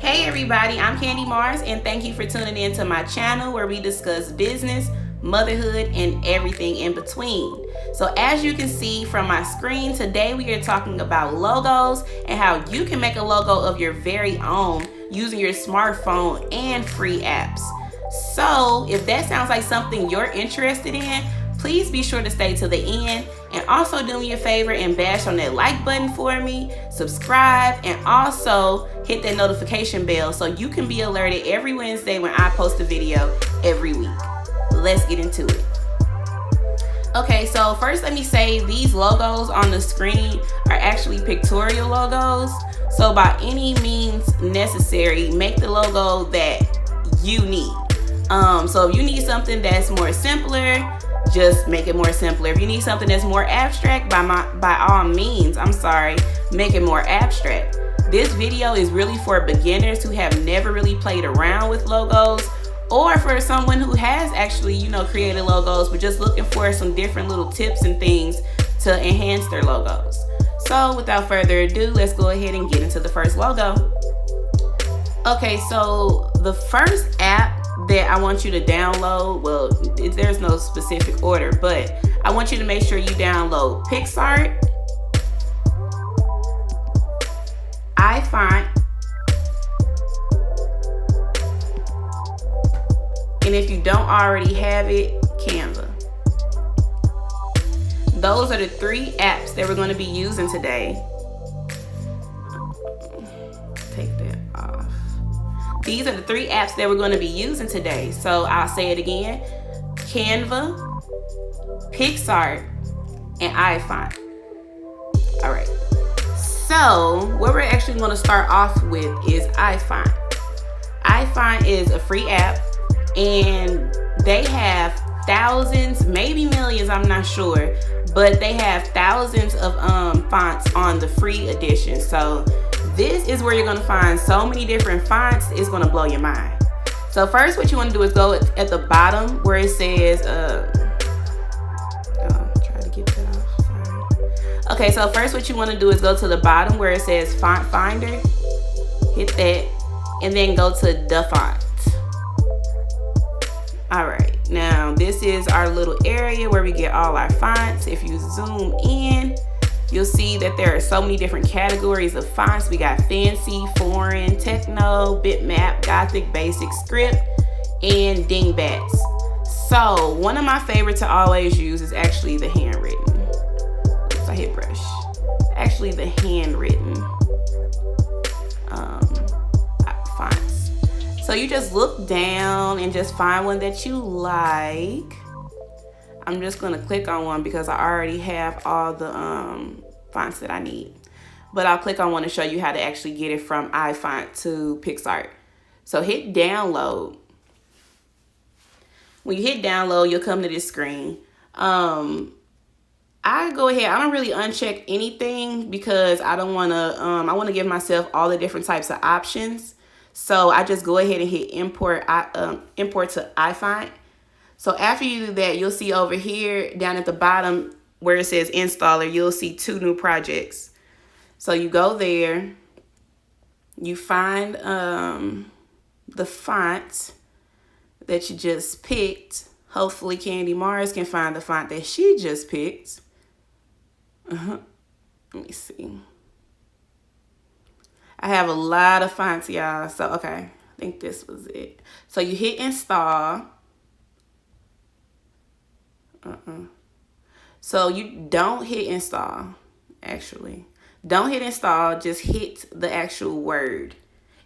Hey everybody, I'm Kandi Mars and thank you for tuning in to my channel where we discuss business, motherhood, and everything in between. So as you can see from my screen, today we are talking about logos and how you can make a logo of your very own using your smartphone and free apps. So if that sounds like something you're interested in, please be sure to stay to the end, and also do me a favor and bash on that like button for me, subscribe, and also hit that notification bell so you can be alerted every Wednesday when I post a video every week. Let's get into it. Okay, so first let me say these logos on the screen are actually pictorial logos. So by any means necessary, make the logo that you need. So if you need something that's more simpler, just make it more simpler. If you need something that's more abstract, by all means, make it more abstract. This video is really for beginners who have never really played around with logos, or for someone who has actually, created logos, but just looking for some different little tips and things to enhance their logos. So without further ado, let's go ahead and get into the first logo. Okay, so the first app that I want you to download, well, there's no specific order, but I want you to make sure you download Picsart, iFont, and if you don't already have it, Canva. Those are the three apps that we're going to be using today. Take that off. These are the three apps that we're going to be using today. So I'll say it again: Canva, Picsart, and iFont. All right. So what we're actually going to start off with is iFont. iFont is a free app, and they have thousands, maybe millions, I'm not sure, but they have thousands of fonts on the free edition. So this is where you're going to find so many different fonts. It's going to blow your mind. So first, what you want to do is go at the bottom where it says try to get that off. Sorry. Okay, so first what you want to do is go to the bottom where it says Font Finder. Hit that, and then go to the font. All right, now this is our little area where we get all our fonts. If you zoom in, you'll see that there are so many different categories of fonts. We got fancy, foreign, techno, bitmap, gothic, basic, script, and dingbats. So one of my favorites to always use is actually the handwritten. Oops, I hit brush. Actually the handwritten fonts. So you just look down and just find one that you like. I'm just going to click on one because I already have all the fonts that I need. But I'll click on one to show you how to actually get it from iFont to Picsart. So hit download. When you hit download, you'll come to this screen. I go ahead, I don't really uncheck anything because I don't want to, I want to give myself all the different types of options. So I just go ahead and hit import to iFont. So after you do that, you'll see over here down at the bottom where it says installer, you'll see two new projects. So you go there, you find the font that you just picked. Hopefully Kandi Mars can find the font that she just picked. Let me see. I have a lot of fonts, y'all. So, okay, I think this was it. So you hit install. So you don't hit install, actually. Don't hit install, just hit the actual word.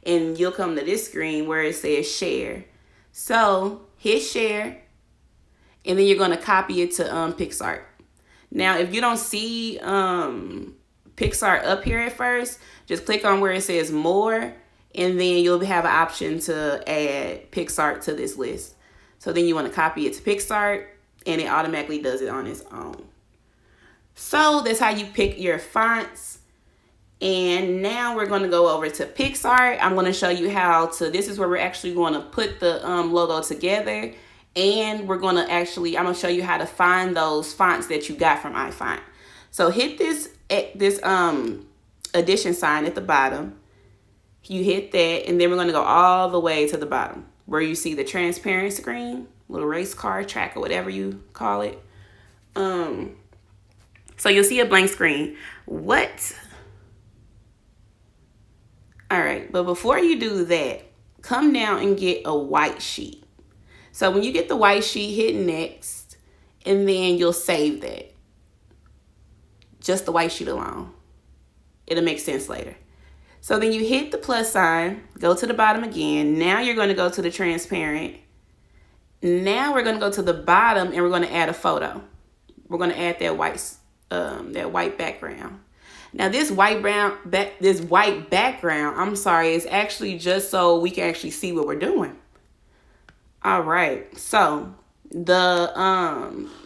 And you'll come to this screen where it says share. So hit share, and then you're going to copy it to Picsart. Now, if you don't see Picsart up here at first, just click on where it says more, and then you'll have an option to add Picsart to this list. So then you want to copy it to Picsart, and it automatically does it on its own. So that's how you pick your fonts. And now we're going to go over to Picsart. I'm going to show you how to, this is where we're actually going to put the logo together. And we're going to I'm going to show you how to find those fonts that you got from iFont. So hit this edition sign at the bottom. You hit that, and then we're going to go all the way to the bottom where you see the transparent screen, little race car track or whatever you call it. So you'll see a blank screen. What? All right, but before you do that, come down and get a white sheet. So when you get the white sheet, hit next, and then you'll save that. Just the white sheet alone. It'll make sense later. So then you hit the plus sign, go to the bottom again. Now you're going to go to the transparent. Now we're going to go to the bottom and we're going to add a photo. We're going to add that white background. Now this white background, I'm sorry, is actually just so we can actually see what we're doing. All right. So the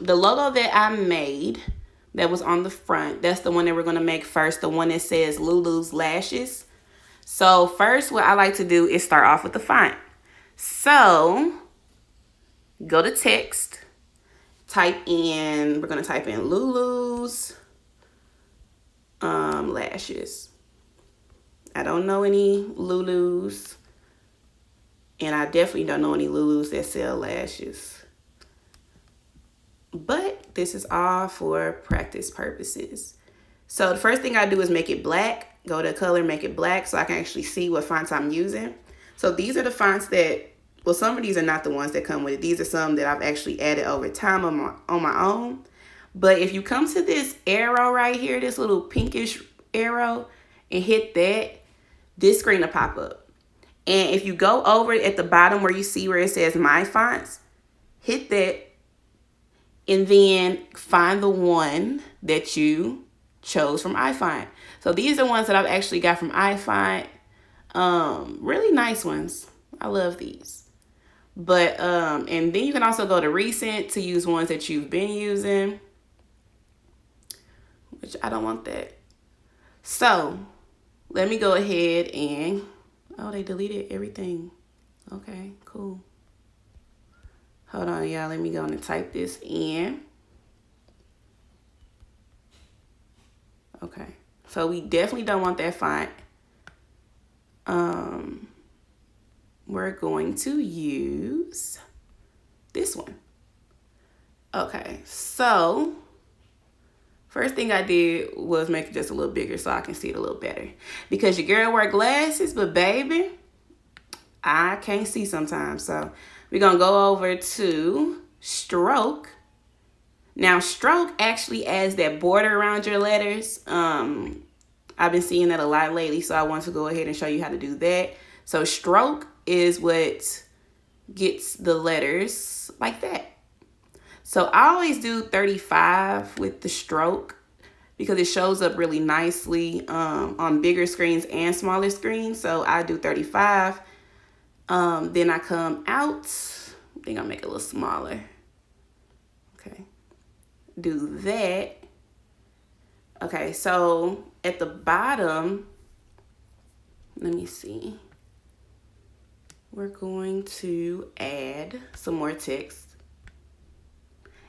logo that I made that was on the front, that's the one that we're going to make first, the one that says Lulu's Lashes. So first, what I like to do is start off with the font. So go to text, we're going to type in Lulu's lashes. I don't know any Lulu's, and I definitely don't know any Lulu's that sell lashes. But this is all for practice purposes. So the first thing I do is make it black. Go to color, make it black so I can actually see what fonts I'm using. So these are the fonts that, well, some of these are not the ones that come with it. These are some that I've actually added over time on my own. But if you come to this arrow right here, this little pinkish arrow, and hit that, this screen will pop up. And if you go over at the bottom where you see where it says My Fonts, hit that, and then find the one that you chose from iFont. So these are ones that I've actually got from iFont. Really nice ones. I love these. But and then you can also go to recent to use ones that you've been using, which I don't want that. So let me go ahead and, oh, they deleted everything. Okay, cool. Hold on, y'all. Let me go and type this in. Okay. So we definitely don't want that font. We're going to use this one. Okay. So first thing I did was make it just a little bigger so I can see it a little better. Because your girl wear glasses, but baby, I can't see sometimes. So we're going to go over to stroke. Now, stroke actually adds that border around your letters. I've been seeing that a lot lately, so I want to go ahead and show you how to do that. So stroke is what gets the letters like that. So I always do 35 with the stroke because it shows up really nicely on bigger screens and smaller screens. So I do 35. Then I come out. I think I'll make it a little smaller. Okay. Do that. Okay, so at the bottom, let me see. We're going to add some more text.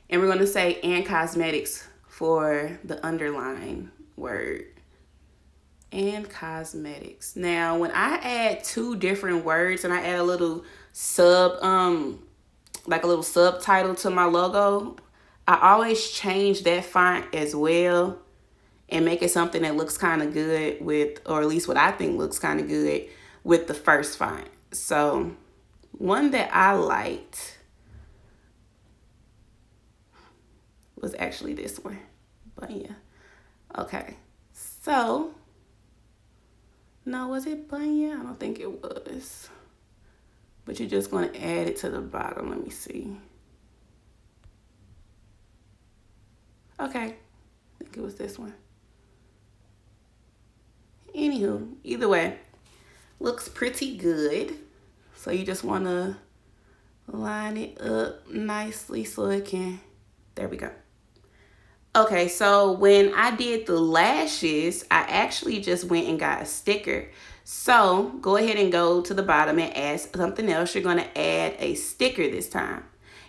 And we're going to say and cosmetics for the underline word. And cosmetics. Now, when I add two different words and I add a little like a little subtitle to my logo, I always change that font as well and make it something that looks kind of good with, or at least what I think looks kind of good with the first font. So one that I liked was actually this one. But yeah. Okay. So, no, was it Bunya? I don't think it was. But you're just going to add it to the bottom. Let me see. Okay. I think it was this one. Anywho, either way, looks pretty good. So you just want to line it up nicely so it can, there we go. Okay, so when I did the lashes, I actually just went and got a sticker. So go ahead and go to the bottom and add something else. You're going to add a sticker this time.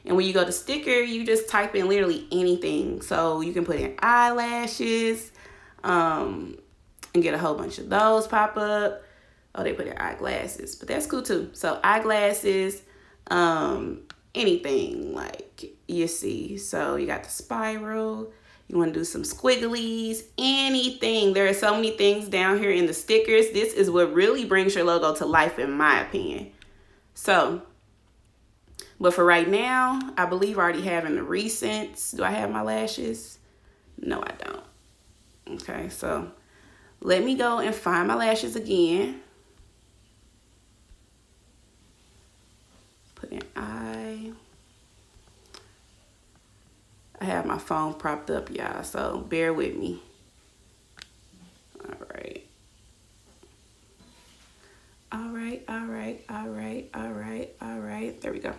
And when you go to sticker, you just type in literally anything. So you can put in eyelashes and get a whole bunch of those pop up. Oh, they put in eyeglasses, but that's cool too. So eyeglasses, anything like you see. So you got the spiral. You want to do some squigglies, anything. There are so many things down here in the stickers. This is what really brings your logo to life, in my opinion. So, but for right now, I believe I already have in the recents. Do I have my lashes? No, I don't. Okay, so let me go and find my lashes again. Put in eye. I have my phone propped up, y'all, so bear with me. All right. All right, all right, all right, all right, all right. There we go.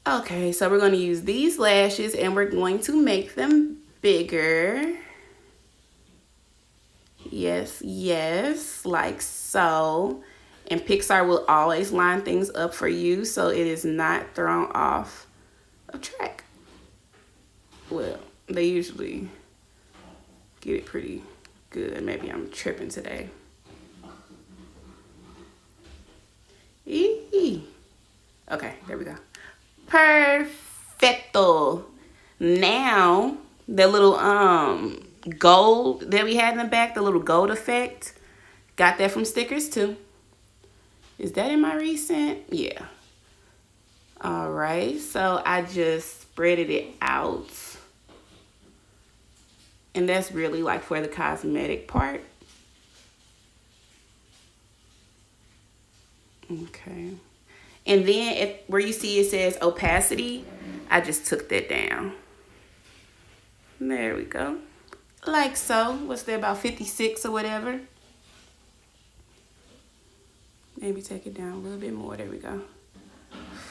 Okay, so we're going to use these lashes and we're going to make them bigger. Yes, yes, like so. And Picsart will always line things up for you so it is not thrown off of track. Well, they usually get it pretty good. Maybe I'm tripping today. Okay, there we go. Perfecto. Now, the little gold that we had in the back, the little gold effect, got that from stickers too. Is that in my recent? Yeah. All right, so I just spreaded it out. And that's really like for the cosmetic part. Okay. And then where you see it says opacity, I just took that down. There we go. Like so. What's that, about 56 or whatever? Maybe take it down a little bit more. There we go.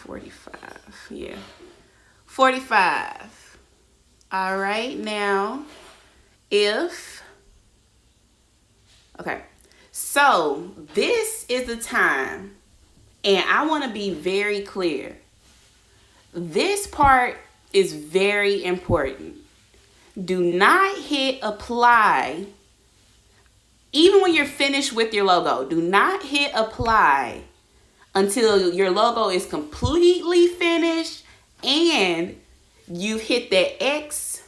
45. Yeah. 45. All right. Now, okay. So this is the time. And I want to be very clear. This part is very important. Do not hit apply. Even when you're finished with your logo, do not hit apply until your logo is completely finished and you've hit that X.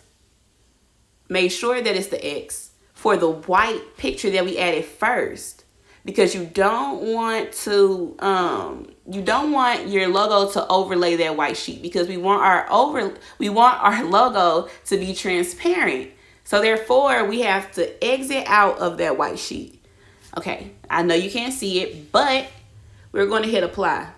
Make sure that it's the X for the white picture that we added first. Because you don't want to, you don't want your logo to overlay that white sheet, because we want our logo to be transparent. So therefore, we have to exit out of that white sheet. Okay, I know you can't see it, but we're going to hit apply.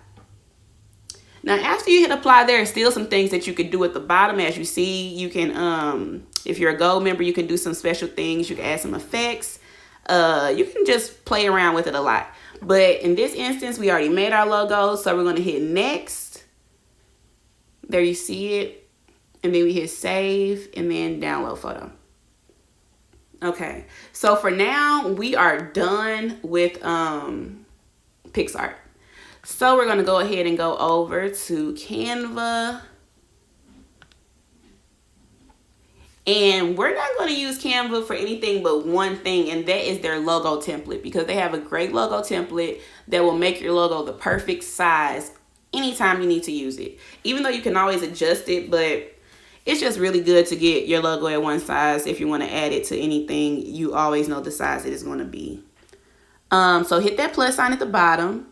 Now, after you hit apply, there are still some things that you could do at the bottom. As you see, you can, if you're a gold member, you can do some special things. You can add some effects. You can just play around with it a lot. But in this instance, we already made our logo, so we're going to hit next. There you see it. And then we hit save and then download photo. Okay, so for now, we are done with Picsart. So we're going to go ahead and go over to Canva. And we're not going to use Canva for anything but one thing, and that is their logo template, because they have a great logo template that will make your logo the perfect size anytime you need to use it. Even though you can always adjust it, but it's just really good to get your logo at one size. If you want to add it to anything, you always know the size it is going to be. So hit that plus sign at the bottom.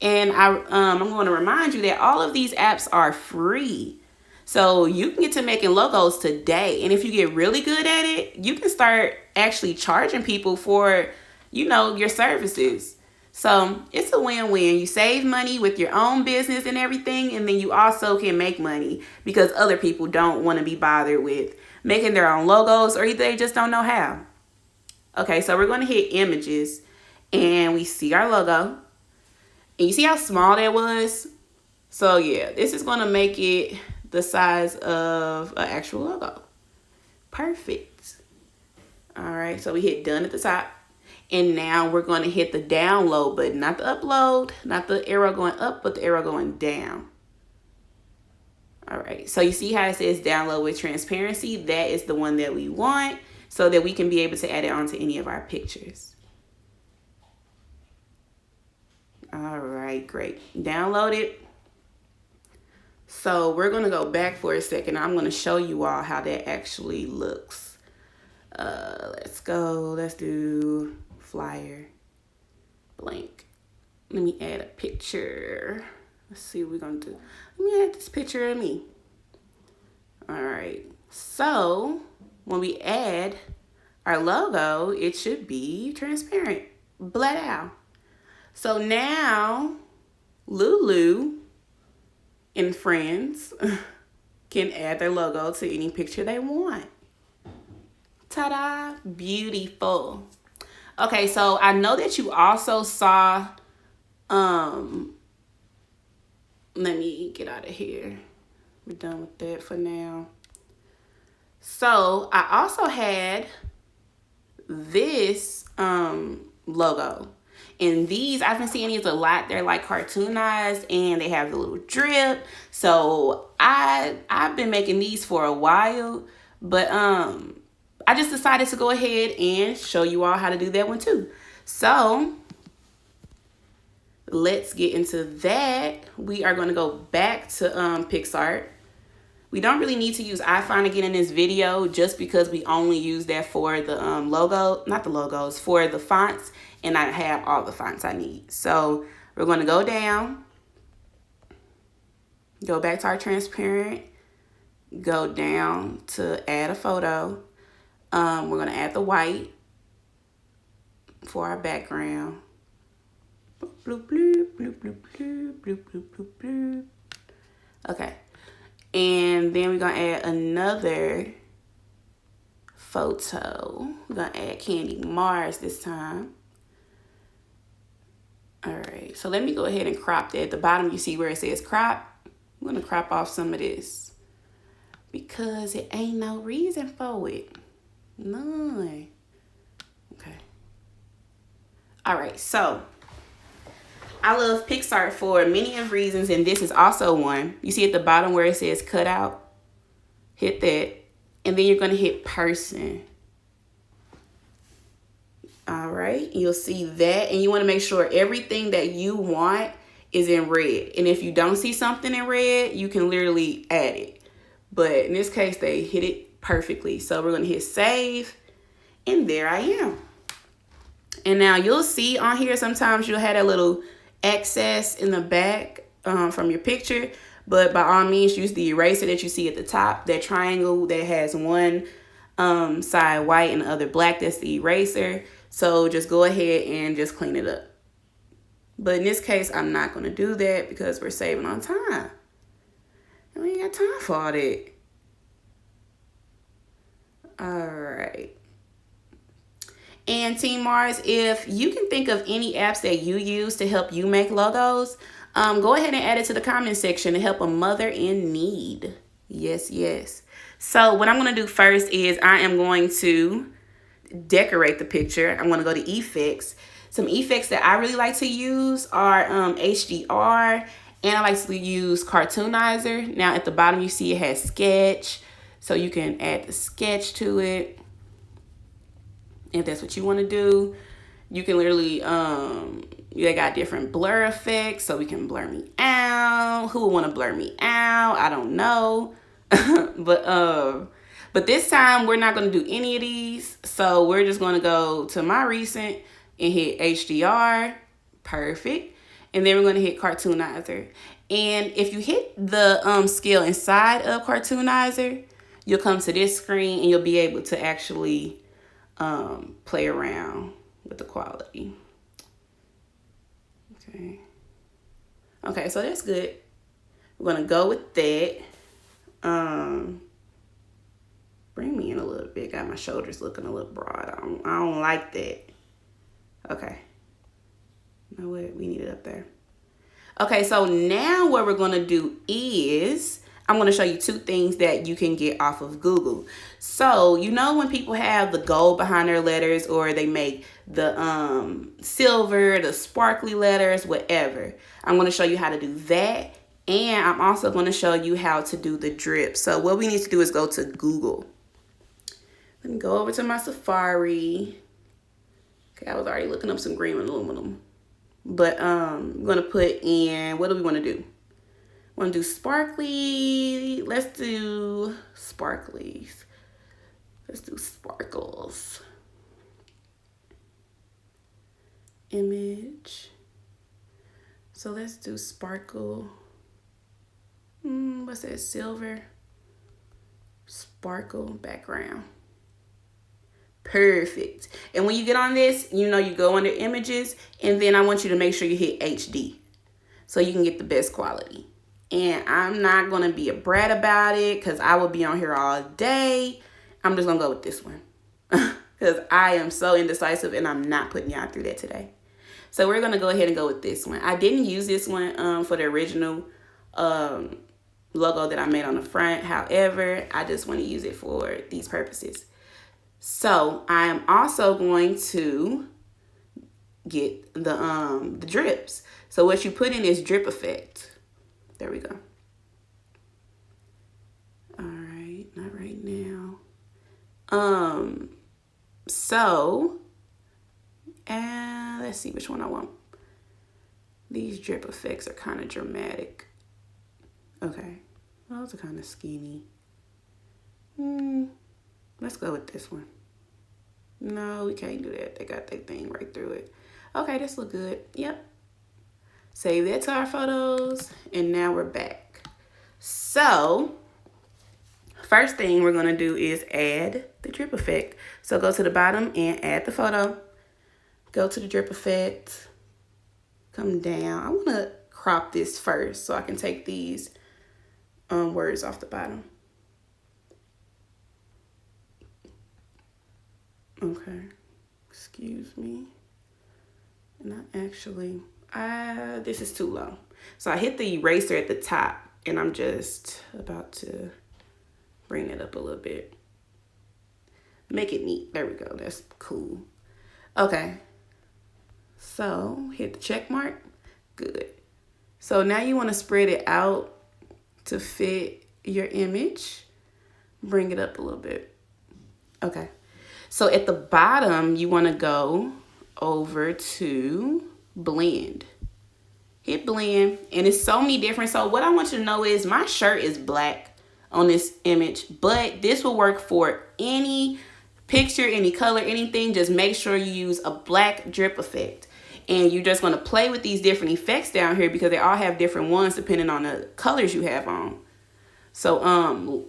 And I'm going to remind you that all of these apps are free. So you can get to making logos today. And if you get really good at it, you can start actually charging people for, your services. So it's a win-win. You save money with your own business and everything. And then you also can make money because other people don't want to be bothered with making their own logos, or they just don't know how. Okay, so we're going to hit images and we see our logo. And you see how small that was? So yeah, this is going to make it the size of an actual logo. Perfect. All right, so we hit done at the top. And now we're going to hit the download button, not the upload, not the arrow going up, but the arrow going down. All right, so you see how it says download with transparency? That is the one that we want so that we can be able to add it onto any of our pictures. All right, great. Download it. So we're going to go back for a second. I'm going to show you all how that actually looks. Let's go. Let's do flyer blank. Let me add a picture. Let's see what we're going to do. Let me add this picture of me. All right. So when we add our logo, it should be transparent. Bled out. So now Lulu and friends can add their logo to any picture they want. Ta-da! Beautiful. Okay, so I know that you also saw, let me get out of here. We're done with that for now. So I also had this logo. And these, I've been seeing these a lot. They're like cartoonized and they have the little drip. So I've been making these for a while, but I just decided to go ahead and show you all how to do that one too. So let's get into that. We are going to go back to Picsart. We don't really need to use iFont again in this video just because we only use that for the logo, not the logos, for the fonts, and I have all the fonts I need. So we're going to go down, go back to our transparent, go down to add a photo. We're going to add the white for our background. Bloop, bloop, bloop, bloop, bloop, bloop, bloop, bloop, bloop. Okay. And then we're going to add another photo. We're going to add Kandi Mars this time. All right. So let me go ahead and crop that. At the bottom, you see where it says crop. I'm going to crop off some of this because it ain't no reason for it. None. Okay. All right. So I love Picsart for many of reasons, and this is also one. You see at the bottom where it says cutout? Hit that, and then you're going to hit person. All right, you'll see that, and you want to make sure everything that you want is in red. And if you don't see something in red, you can literally add it. But in this case, they hit it perfectly. So we're going to hit save, and there I am. And now you'll see on here sometimes you'll have that little excess in the back from your picture, but by all means use the eraser that you see at the top, that triangle that has one side white and the other black. That's the eraser. So just go ahead and just clean it up. But in this case, I'm not going to do that because we're saving on time and we ain't got time for all that. All right. And Team Mars, if you can think of any apps that you use to help you make logos, go ahead and add it to the comment section to help a mother in need. Yes, yes. So what I'm going to do first is I am going to decorate the picture. I'm going to go to effects. Some effects that I really like to use are HDR, and I like to use Cartoonizer. Now at the bottom you see it has sketch, so you can add the sketch to it. If that's what you want to do, you can literally, they got different blur effects, so we can blur me out. Who would want to blur me out? I don't know. But this time we're not going to do any of these. So we're just going to go to my recent and hit HDR. Perfect. And then we're going to hit Cartoonizer. And if you hit the scale inside of Cartoonizer, you'll come to this screen and you'll be able to actually play around with the quality. Okay, so that's good. We're gonna go with that. Bring me in a little bit. Got my shoulders looking a little broad. I don't like that. Okay. You know what? We need it up there. Okay, so now what we're gonna do is I'm going to show you two things that you can get off of Google. So, you know when people have the gold behind their letters, or they make the silver, the sparkly letters, whatever. I'm going to show you how to do that. And I'm also going to show you how to do the drip. So what we need to do is go to Google. Let me go over to my Safari. Okay, I was already looking up some green aluminum. But I'm gonna put in, what do we want to do? Want to do sparkly? Let's do sparklies. Let's do sparkles. Image. So let's do sparkle. What's that? Silver. Sparkle background. Perfect. And when you get on this, you know, you go under images, and then I want you to make sure you hit HD so you can get the best quality. And I'm not going to be a brat about it because I will be on here all day. I'm just going to go with this one because I am so indecisive and I'm not putting y'all through that today. So we're going to go ahead and go with this one. I didn't use this one for the original logo that I made on the front. However, I just want to use it for these purposes. So I am also going to get the drips. So what you put in is drip effect. There we go. All right, not right now. So let's see which one I want. These drip effects are kind of dramatic. Okay, those are kind of skinny. Let's go with this one. No, we can't do that. They got that thing right through it. Okay, this look good. Yep. Save that to our photos. And now we're back. So, first thing we're going to do is add the drip effect. So go to the bottom and add the photo. Go to the drip effect. Come down. I want to crop this first so I can take these words off the bottom. Okay, excuse me. And I actually, this is too low. So I hit the eraser at the top and I'm just about to bring it up a little bit. Make it neat. There we go. That's cool. Okay. So hit the check mark. Good. So now you want to spread it out to fit your image. Bring it up a little bit. Okay. So at the bottom, you want to go over to blend. Hit blend, and it's so many different. So what I want you to know is my shirt is black on this image, but this will work for any picture, any color, anything. Just make sure you use a black drip effect. And you're just going to play with these different effects down here because they all have different ones depending on the colors you have on. So,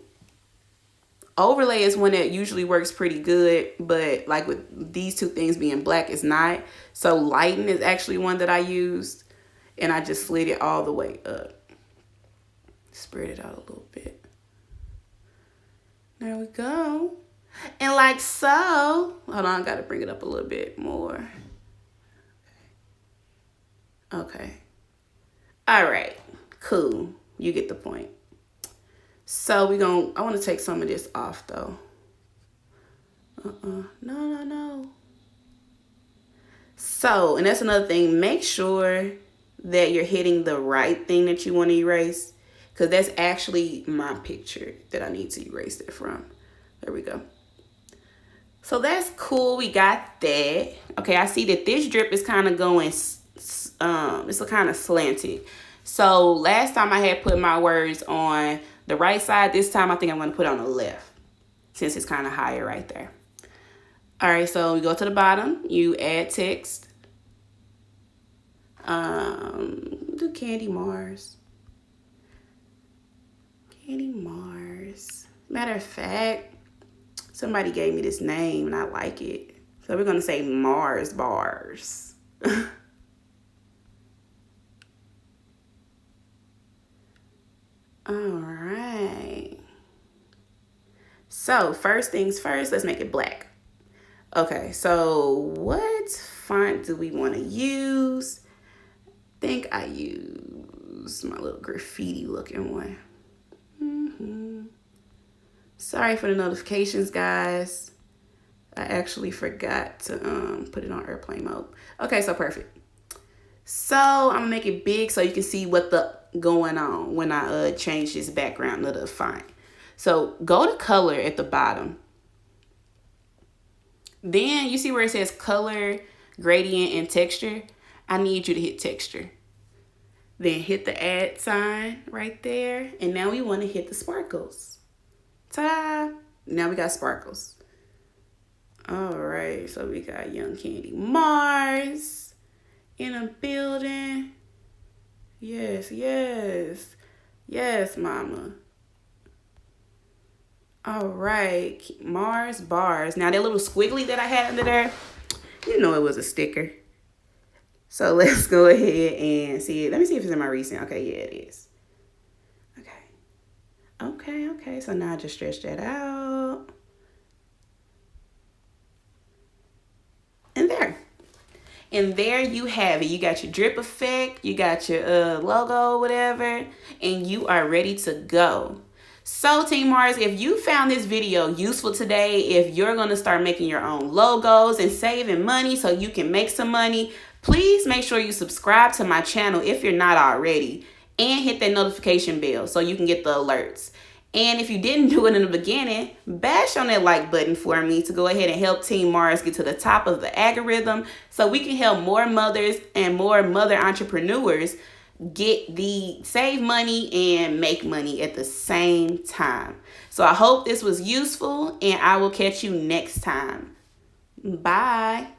overlay is one that usually works pretty good, but like with these two things being black, it's not. So lighten is actually one that I used, and I just slid it all the way up. Spread it out a little bit. There we go. And like so, hold on, I gotta bring it up a little bit more. Okay. All right, cool. You get the point. So I want to take some of this off though. No. So, and that's another thing. Make sure that you're hitting the right thing that you want to erase, because that's actually my picture that I need to erase that from. There we go. So that's cool. We got that. Okay, I see that this drip is kind of going, it's kind of slanted. So last time I had put my words on the right side. This time I think I'm going to put it on the left since it's kind of higher right there. All right, so we go to the bottom. You add text. Do Kandi Mars. Kandi Mars. Matter of fact, somebody gave me this name and I like it. So we're going to say Mars Bars. All right. So first things first, let's make it black. Okay, so what font do we want to use? I think I use my little graffiti looking one. Sorry for the notifications, guys. I actually forgot to put it on airplane mode. Okay, so perfect. So I'm gonna make it big so you can see what the going on when I change this background of the font. So go to color at the bottom. Then you see where it says color, gradient, and texture. I need you to hit texture. Then hit the add sign right there. And now we want to hit the sparkles. Ta-da! Now we got sparkles. All right, so we got young Kandi Mars in a building. Yes, yes. Yes, mama. All right, Mars bars. Now that little squiggly that I had under there, you know it was a sticker. So let's go ahead and see it. Let me see if it's in my recent. Okay, yeah, it is. Okay. So now I just stretch that out. And there you have it. You got your drip effect, you got your logo, whatever, and you are ready to go. So Team Mars, if you found this video useful today, if you're going to start making your own logos and saving money so you can make some money, please make sure you subscribe to my channel if you're not already, and hit that notification bell so you can get the alerts. And if you didn't do it in the beginning, bash on that like button for me to go ahead and help Team Mars get to the top of the algorithm so we can help more mothers and more mother entrepreneurs get the save money and make money at the same time. So I hope this was useful, and I will catch you next time. Bye.